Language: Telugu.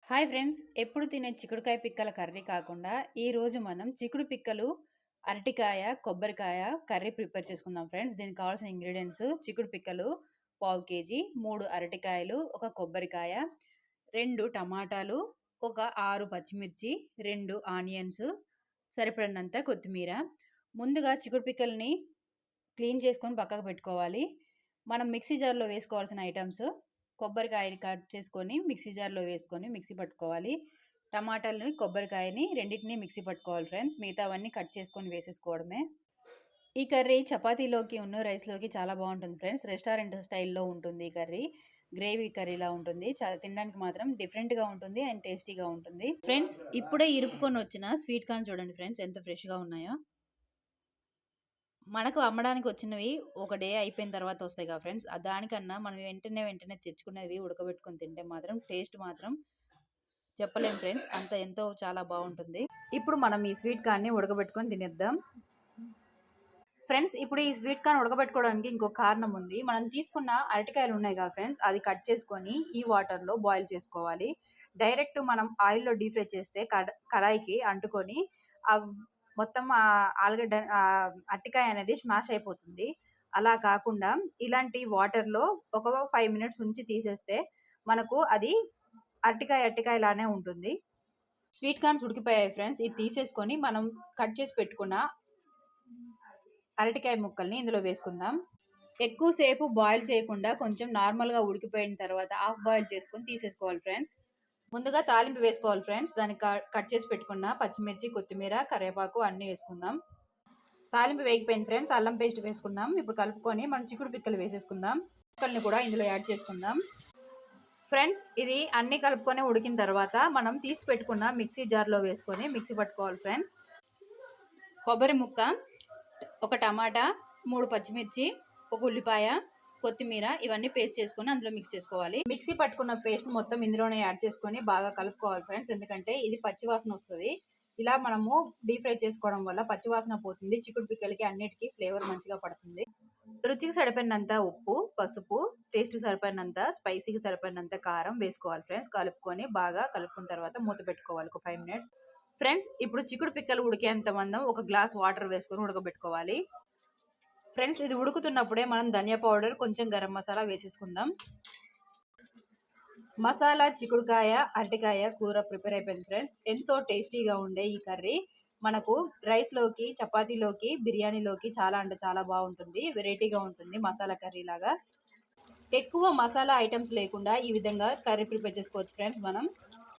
హాయ్ ఫ్రెండ్స్, ఎప్పుడు తినే చిక్కుడుకాయ పిక్కల కర్రీ కాకుండా ఈరోజు మనం చిక్కుడు పిక్కలు, అరటికాయ, కొబ్బరికాయ కర్రీ ప్రిపేర్ చేసుకుందాం ఫ్రెండ్స్. దీనికి కావాల్సిన ఇంగ్రీడియంట్స్: చిక్కుడు పిక్కలు పావు కేజీ, 3 అరటికాయలు, ఒక కొబ్బరికాయ, 2 టమాటాలు, ఒక 6 పచ్చిమిర్చి, 2 ఆనియన్స్, సరిపడినంత కొత్తిమీర. ముందుగా చిక్కుడు పిక్కల్ని క్లీన్ చేసుకొని పక్కకు పెట్టుకోవాలి. మనం మిక్సీ జార్లో వేసుకోవాల్సిన ఐటమ్స్: కొబ్బరికాయని కట్ చేసుకొని మిక్సీ జార్లో వేసుకొని మిక్సీ పట్టుకోవాలి. టమాటాలని, కొబ్బరికాయని రెండింటిని మిక్సీ పట్టుకోవాలి ఫ్రెండ్స్. మిగతావన్నీ కట్ చేసుకొని వేసేసుకోవడమే. ఈ కర్రీ చపాతీలోకి రైస్లోకి చాలా బాగుంటుంది ఫ్రెండ్స్. రెస్టారెంట్ స్టైల్లో ఉంటుంది ఈ కర్రీ. గ్రేవీ కర్రీలా ఉంటుంది. తినడానికి మాత్రం డిఫరెంట్గా ఉంటుంది అండ్ టేస్టీగా ఉంటుంది ఫ్రెండ్స్. ఇప్పుడే ఇరుపుకొని వచ్చిన స్వీట్ కార్న్ చూడండి ఫ్రెండ్స్, ఎంత ఫ్రెష్గా ఉన్నాయో. మనకు అమ్మడానికి వచ్చినవి ఒక డే అయిపోయిన తర్వాత వస్తాయి కదా ఫ్రెండ్స్. దానికన్నా మనం వెంటనే తెచ్చుకునేవి ఉడకబెట్టుకొని తింటే మాత్రం టేస్ట్ మాత్రం చెప్పలేం ఫ్రెండ్స్. ఎంతో చాలా బాగుంటుంది. ఇప్పుడు మనం ఈ స్వీట్ కార్న్ని ఉడకబెట్టుకొని తినేద్దాం ఫ్రెండ్స్. ఇప్పుడు ఈ స్వీట్ కార్న్ ఉడకబెట్టుకోవడానికి ఇంకో కారణం ఉంది. మనం తీసుకున్న అరటికాయలు ఉన్నాయి కదా ఫ్రెండ్స్, అది కట్ చేసుకొని ఈ వాటర్లో బాయిల్ చేసుకోవాలి. డైరెక్ట్ మనం ఆయిల్లో డీప్ ఫ్రై చేస్తే కడాయికి అంటుకొని మొత్తం ఆలుగడ్డ అరటికాయ అనేది స్మాష్ అయిపోతుంది. అలా కాకుండా ఇలాంటి వాటర్లో ఒక 5 మినిట్స్ ఉంచి తీసేస్తే మనకు అది అరటికాయలానే ఉంటుంది. స్వీట్ కార్న్స్ ఉడికిపోయాయి ఫ్రెండ్స్. ఇది తీసేసుకొని మనం కట్ చేసి పెట్టుకున్న అరటికాయ ముక్కల్ని ఇందులో వేసుకుందాం. ఎక్కువసేపు బాయిల్ చేయకుండా కొంచెం నార్మల్గా ఉడికిపోయిన తర్వాత హాఫ్ బాయిల్ చేసుకొని తీసేసుకోవాలి ఫ్రెండ్స్. ముందుగా తాలింపు వేసుకోవాలి ఫ్రెండ్స్. దానికి కట్ చేసి పెట్టుకున్న పచ్చిమిర్చి, కొత్తిమీర, కరివేపాకు అన్నీ వేసుకుందాం. తాలింపు వేగిపోయింది ఫ్రెండ్స్. అల్లం పేస్ట్ వేసుకుందాం. ఇప్పుడు కలుపుకొని మనం చిక్కుడు పిక్కలు వేసేసుకుందాం. పిక్కల్ని కూడా ఇందులో యాడ్ చేసుకుందాం ఫ్రెండ్స్. ఇది అన్నీ కలుపుకొని ఉడికిన తర్వాత మనం తీసి పెట్టుకున్న మిక్సీ జార్లో వేసుకొని మిక్సీ పట్టుకోవాలి ఫ్రెండ్స్. కొబ్బరి ముక్క, ఒక టమాటా, 3 పచ్చిమిర్చి, ఒక ఉల్లిపాయ, కొత్తిమీర ఇవన్నీ పేస్ట్ చేసుకొని అందులో మిక్స్ చేసుకోవాలి. మిక్సీ పట్టుకున్న పేస్ట్ మొత్తం ఇందులోనే యాడ్ చేసుకొని బాగా కలుపుకోవాలి ఫ్రెండ్స్. ఎందుకంటే ఇది పచ్చివాసన వస్తుంది. ఇలా మనము డీప్ ఫ్రై చేసుకోవడం వల్ల పచ్చివాసన పోతుంది. చిక్కుడు పిక్కలకి అన్నిటికీ ఫ్లేవర్ మంచిగా పడుతుంది. రుచికి సరిపడినంత ఉప్పు, పసుపు, టేస్ట్ సరిపడినంత, స్పైసీకి సరిపడినంత కారం వేసుకోవాలి ఫ్రెండ్స్. కలుపుకొని బాగా కలుపుకున్న తర్వాత మూత పెట్టుకోవాలి ఒక 5 మినిట్స్ ఫ్రెండ్స్. ఇప్పుడు చిక్కుడు పిక్కలు ఉడికేంత మందం ఒక గ్లాస్ వాటర్ వేసుకొని ఉడకబెట్టుకోవాలి ఫ్రెండ్స్. ఇది ఉడుకుతున్నప్పుడే మనం ధనియా పౌడర్, కొంచెం గరం మసాలా వేసేసుకుందాం. మసాలా చిక్కుడుకాయ, అరటికాయ కూర ప్రిపేర్ అయిపోయింది ఫ్రెండ్స్. ఎంతో టేస్టీగా ఉండే ఈ కర్రీ మనకు రైస్లోకి, చపాతీలోకి, బిర్యానీలోకి చాలా అంటే చాలా బాగుంటుంది. వెరైటీగా ఉంటుంది మసాలా కర్రీ లాగా. ఎక్కువ మసాలా ఐటమ్స్ లేకుండా ఈ విధంగా కర్రీ ప్రిపేర్ చేసుకోవచ్చు ఫ్రెండ్స్ మనం.